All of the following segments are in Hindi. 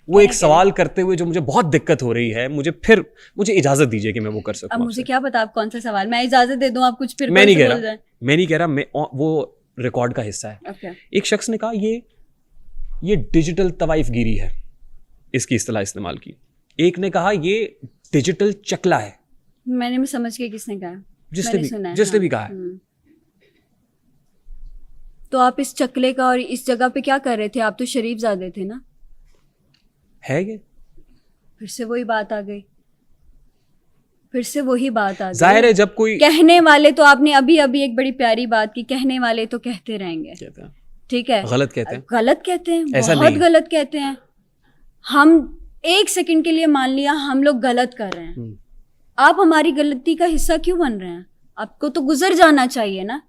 वो एक सवाल करते हुए जो मुझे बहुत दिक्कत हो रही है, मुझे इजाजत दीजिए कि मैं वो कर सकूं। अब मुझे क्या पता आप कौन सा सवाल, मैं इजाजत दे दूं आप कुछ फिर मैं नहीं कह रहा, वो रिकॉर्ड का हिस्सा है। okay. एक शख्स ने कहा ये डिजिटल तवाइफगिरी है, इसकी इस्तेलाह इस्तेमाल की। एक ने कहा ये डिजिटल चकला है। मैंने समझ के किसने कहा? जिसने भी कहा है। तो आप इस चकले का और इस जगह पे क्या कर रहे थे? आप तो शरीफ ज़ादे थे ना। है ये फिर से वही बात आ गई, जाहिर है जब कोई कहने वाले, तो आपने अभी अभी एक बड़ी प्यारी बात की, कहने वाले तो कहते रहेंगे, ठीक है, गलत कहते हैं, बहुत गलत कहते हैं। हम एक सेकंड के लिए मान लिया हम लोग गलत कर रहे हैं, आप हमारी गलती का हिस्सा क्यों बन रहे हैं? आपको तो गुजर जाना चाहिए ना,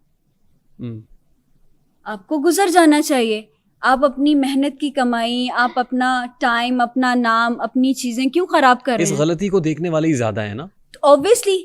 आपको गुजर जाना चाहिए। आप अपनी मेहनत की कमाई, आप अपना टाइम, अपना नाम, अपनी चीजें क्यों खराब कर रहे हैं? इस गलती को देखने वाले ही ज्यादा है ना। ऑब्वियसली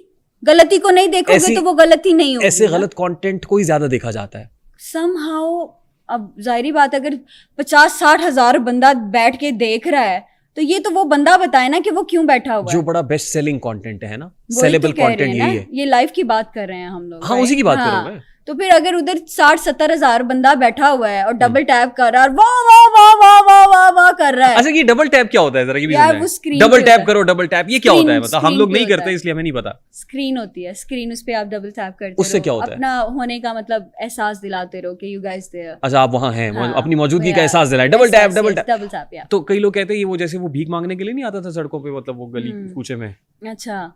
गलती को नहीं देखोगे तो वो गलती नहीं होगी। ऐसे गलत कंटेंट को ही ज्यादा देखा जाता है समहाउ। अब जाहिर बात, अगर 50-60 हजार बंदा बैठ के देख रहा है तो ये तो वो बंदा बताए ना कि वो क्यों बैठा हुआ है। जो बड़ा बेस्ट सेलिंग कंटेंट है ना, सेलेबल कंटेंट यही है। ये लाइफ की बात कर रहे हैं हम लोग। हाँ, उसी की बात कर रहा हूं मैं। तो फिर अगर उधर 60-70 हजार बंदा बैठा हुआ है और डबल टैप कर रहा है और वाह वाह वाह वाह वाह वाह वाह कर रहा है। अच्छा, ये डबल टैप क्या होता है जरा ये भी समझाएं। डबल टैप करो, डबल टैप ये क्या होता है? मतलब हम लोग नहीं करते इसलिए हमें नहीं पता। स्क्रीन होती है, स्क्रीन, उस पे आप डबल टैप करते हो, उससे क्या होता है? अपना होने का मतलब एहसास दिलाते रहो कि यू गाइस देयर। अच्छा, आप वहां हैं, अपनी मौजूदगी का एहसास दिलाए। Double tap. तो कई लोग कहते हैं ये वो जैसे वो भीख मांगने के लिए नहीं आता था सड़कों पे, मतलब वो गली कूचे में। अच्छा,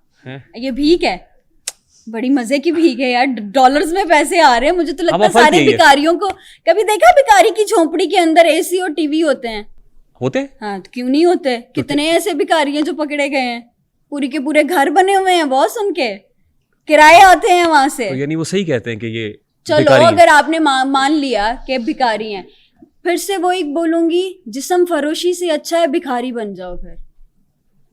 ये भीख है, बड़ी मजे की भीख है यार, डॉलर्स में पैसे आ रहे हैं। मुझे तो लगता है सारे भिखारियों को, कभी देखा भिखारी की झोंपड़ी के अंदर एसी और टीवी होते हैं? हाँ, तो क्यों नहीं होते? कितने ऐसे भिखारी हैं जो पकड़े गए हैं, पूरी के पूरे घर बने हुए हैं बॉस, उनके किराए आते हैं वहां से। तो यानी वो सही कहते हैं कि ये चलो अगर आपने मान लिया कि भिखारी हैं, फिर से वो एक बोलूंगी, जिस्म फरोशी से अच्छा है भिखारी बन जाओ। फिर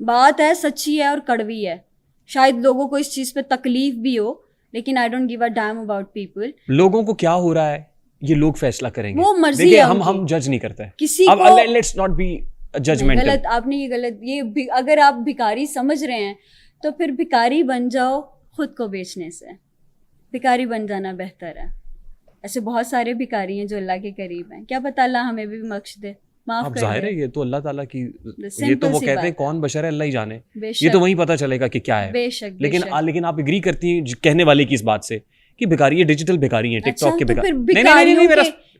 बात है सच्ची है और कड़वी है, शायद लोगों को इस चीज पे तकलीफ भी हो, लेकिन I don't give a damn about people. लोगों को क्या हो रहा है ये लोग फैसला करेंगे, वो मर्जी है। हम जज नहीं करते किसी अब, को। Let's not be judgemental. गलत, आपने ये गलत, ये अगर आप भिखारी समझ रहे हैं तो फिर भिखारी बन जाओ, खुद को बेचने से भिखारी बन जाना बेहतर है। ऐसे बहुत सारे भिखारी हैं जो अल्लाह के करीब हैं, क्या पता अल्लाह हमें भी बख्श दे, माफ कर दे। जाहिर है ये तो अल्लाह ताला की, ये तो वो कहते हैं कौन बशर है अल्लाह ही जाने, ये तो वहीं पता चलेगा कि क्या है। बेशक, लेकिन आप एग्री करती हैं कहने वाले की इस बात से कि भिखारी, ये डिजिटल भिखारी हैं, टिकटॉक के भिखारी।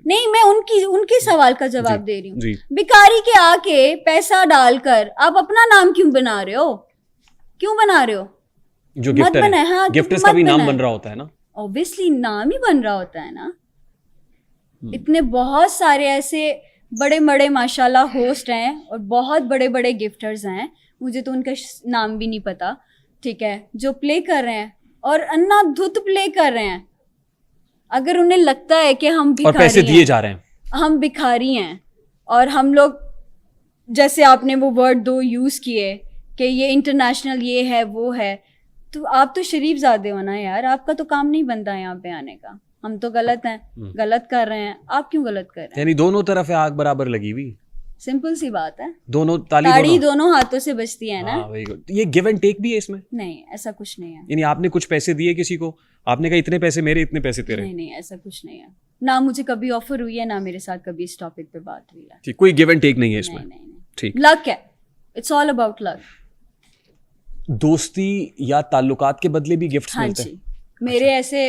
नहीं, मैं उनके सवाल का जवाब दे रही हूँ। भिखारी के आके पैसा डालकर आप अपना नाम क्यों बना रहे हो? जो गिफ्टर है, हाँ, गिफ्टर्स का भी नाम बन रहा होता है ना, ऑब्वियसली नाम ही बन रहा होता है ना। इतने बहुत सारे ऐसे बड़े बड़े माशाल्लाह होस्ट हैं और बहुत बड़े बड़े गिफ्टर्स हैं, मुझे तो उनका नाम भी नहीं पता, ठीक है, जो प्ले कर रहे हैं और अन्नाधुत प्ले कर रहे हैं। अगर उन्हें लगता है कि हम भिखारी और पैसे दिए जा रहे हैं, हम भिखारी हैं, और हम लोग, जैसे आपने वो वर्ड 2 यूज किए कि ये इंटरनेशनल ये है वो है, तो आप तो शरीफ ज़ादे हो ना यार, आपका तो काम नहीं बनता यहाँ पे आने का। हम तो गलत हैं, गलत कर रहे हैं, आप क्यों गलत कर रहे हैं? यानी दोनों तरफ है आग बराबर लगी हुई, सिंपल सी बात है, दोनों ताड़ी दोनों हाथों से बजती है ना। ये गिव एंड टेक भी है इसमें? नहीं, ऐसा कुछ नहीं है। यानी आपने कुछ पैसे दिए किसी को, आपने कहा इतने पैसे मेरे, इतने पैसे तेरे? नहीं, ऐसा कुछ नहीं है, ना मुझे कभी ऑफर हुई है, ना मेरे साथ कभी इस टॉपिक पे बात हुई है। ठीक, कोई गिव एंड टेक नहीं है इसमें? नहीं। ठीक, लक है, इट्स ऑल अबाउट लक। दोस्ती या ताल्लुकात के बदले भी गिफ्ट्स मिलते हैं? मेरे ऐसे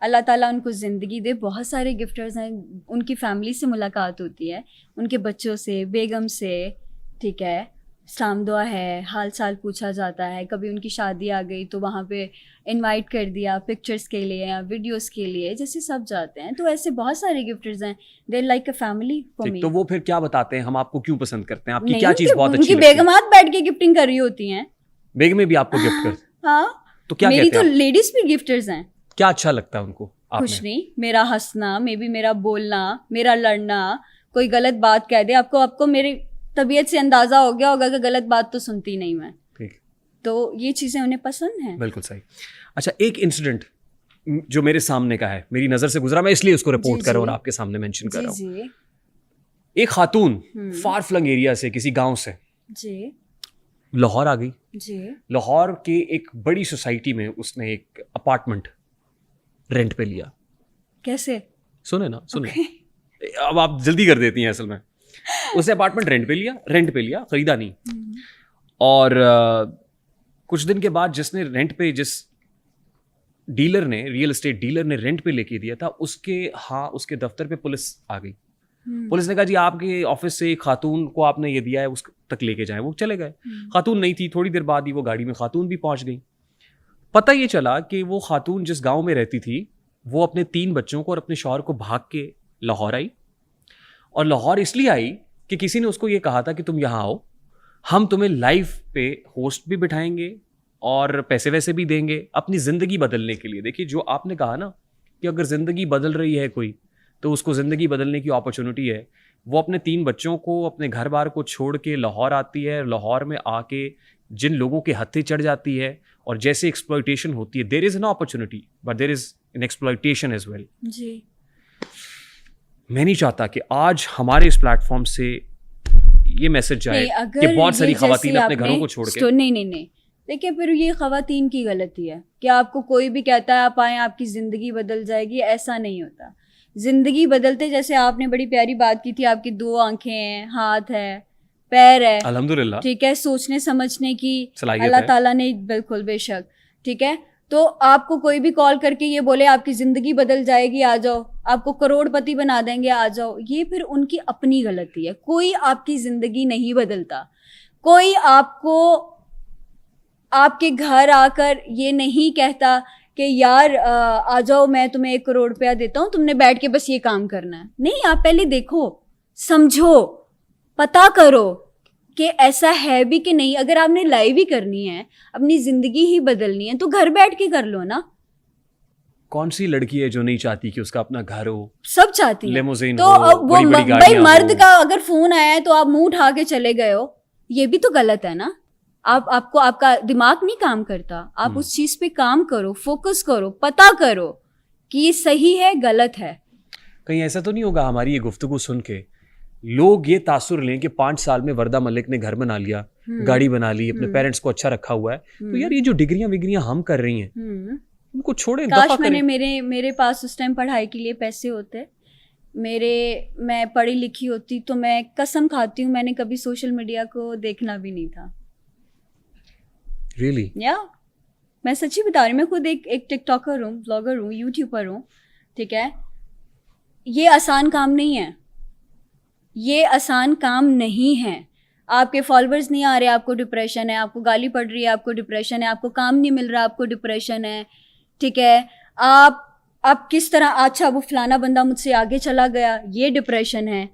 अल्लाह ताला उनको ज़िंदगी दे, बहुत सारे गिफ्टर्स हैं, उनकी फैमिली से मुलाकात होती है, उनके बच्चों से, बेगम से, ठीक है, सलाम दुआ है, हाल चाल पूछा जाता है, कभी उनकी शादी आ गई तो वहाँ पे इनवाइट कर दिया पिक्चर्स के लिए या वीडियोस के लिए, जैसे सब जाते हैं। तो ऐसे बहुत सारे गिफ्टर्स हैं, they like a family for me. तो वो फिर क्या बताते हैं, हम आपको क्यों पसंद करते हैं, आपकी क्या चीज़ बहुत अच्छी लगती है? उनकी बेगमात बैठ के गिफ्टिंग कर रही होती हैं, बेगमें भी आपको गिफ्ट करते? हाँ, तो क्या मेरी तो लेडीज भी गिफ्टर्स हैं। क्या अच्छा लगता है उनको? कुछ नहीं, मेरा हंसना, मे बी मेरा बोलना, मेरा लड़ना, कोई गलत बात कह दे, आपको मेरी तबीयत से अंदाजा हो गया होगा कि गलत बात तो सुनती नहीं मैं, ठीक, तो ये चीजें उन्हें पसंद हैं। बिल्कुल सही। अच्छा, एक इंसिडेंट जो मेरे सामने का है, मेरी नजर से गुजरा, मैं इसलिए उसको रिपोर्ट कर रहा हूँ और आपके सामने मेंशन कर रहा हूँ। एक खातून फार फ्लंग एरिया से, किसी गांव से जी लाहौर आ गई। जी लाहौर के एक बड़ी सोसाइटी में उसने एक अपार्टमेंट रेंट पे लिया। कैसे? सुने ना, सुने। अब आप जल्दी कर देती हैं। असल में उसने अपार्टमेंट रेंट पे लिया, खरीदा नहीं। और कुछ दिन के बाद जिस डीलर ने, रियल एस्टेट डीलर ने रेंट पे लेके दिया था, उसके दफ्तर पे पुलिस आ गई। पुलिस ने कहा जी आपके ऑफिस से एक खातून को आपने ये दिया है, उस तक लेके जाएं। वो चले गए। खातून नहीं थी। थोड़ी देर बाद ही वो गाड़ी में खातून भी पहुंच गई। पता ये चला कि वो खातून जिस गांव में रहती थी, वो अपने 3 बच्चों को और अपने शौहर को भाग के लाहौर आई। और लाहौर इसलिए आई कि किसी ने उसको ये कहा था कि तुम यहाँ आओ, हम तुम्हें लाइव पे होस्ट भी बिठाएंगे और पैसे वैसे भी देंगे अपनी ज़िंदगी बदलने के लिए। देखिए, जो आपने कहा ना कि अगर ज़िंदगी बदल रही है कोई, तो उसको ज़िंदगी बदलने की अपॉर्चुनिटी है। वो अपने 3 बच्चों को, अपने घर बार को छोड़ के लाहौर आती है। लाहौर में आके जिन लोगों के हत्थे चढ़ जाती है और जैसे एक्सप्लॉयटेशन होती है, there is an opportunity but there is an exploitation as well. जी मैं नहीं चाहता कि आज हमारे इस प्लेटफॉर्म से ये मैसेज जाए कि बहुत सारी खवातीन अपने घरों को छोड़ के। नहीं, देखिए फिर ये खवातीन की गलती है कि आपको कोई भी कहता है आप आए आपकी ज़िंदगी बदल जाएगी। ऐसा नहीं होता। ज़िंदगी बदलते, जैसे आपने बड़ी प्यारी बात की थी, आपकी 2 आंखें हैं, हाथ है, पैर है, अल्हम्दुलिल्लाह, ठीक है, सोचने समझने की सलाहियत अल्लाह है। ताला ने, बिल्कुल बेशक, ठीक है। तो आपको कोई भी कॉल करके ये बोले आपकी ज़िंदगी बदल जाएगी, आ जाओ, आपको करोड़पति बना देंगे, आ जाओ, ये फिर उनकी अपनी गलती है। कोई आपकी ज़िंदगी नहीं बदलता। कोई आपको आपके घर आकर ये नहीं कहता कि यार आ जाओ, मैं तुम्हें 1 करोड़ रुपया देता हूँ, तुमने बैठ के बस ये काम करना है। नहीं, आप पहले देखो, समझो, पता करो कि ऐसा है भी कि नहीं। अगर आपने लाइव ही करनी है, अपनी ज़िंदगी ही बदलनी है, तो घर बैठ के कर लो ना। कौन सी लड़की है जो नहीं चाहती कि उसका अपना घर हो? सब चाहती है। लिमोज़िन तो हो, अब वो बड़ी-बड़ी भाई गाड़ियां मर्द हो। का अगर फोन आया है तो आप मुंह उठा के चले गए हो, ये भी तो गलत है ना। आपको आपका दिमाग नहीं काम करता। आप उस चीज पे काम करो, फोकस करो, पता करो कि ये सही है गलत है। कहीं ऐसा तो नहीं होगा हमारी ये गुफ्तगू सुन के लोग ये तासुर लें कि 5 साल में वरदा मलिक ने घर बना लिया, गाड़ी बना ली, अपने पेरेंट्स को अच्छा रखा हुआ है, तो यार ये जो डिग्रियां विग्रियां हम कर रही हैं, उनको छोड़े, दफा काश करें। मेरे पास उस टाइम पढ़ाई के लिए पैसे होते, मैं पढ़ी लिखी होती, तो मैं कसम खाती हूँ मैंने कभी सोशल मीडिया को देखना भी नहीं था। रियली? या मैं सच्ची बता रही हूँ। मैं खुद एक टिकटॉकर हूँ, ब्लॉगर हूँ, यूट्यूबर हूँ, ठीक है। ये आसान काम नहीं है, ये आसान काम नहीं है। आपके फॉलोअर्स नहीं आ रहे, आपको डिप्रेशन है, आपको गाली पड़ रही है, आपको डिप्रेशन है, आपको काम नहीं मिल रहा, आपको डिप्रेशन है, ठीक है। आप किस तरह, अच्छा वो फलाना बंदा मुझसे आगे चला गया, ये डिप्रेशन है,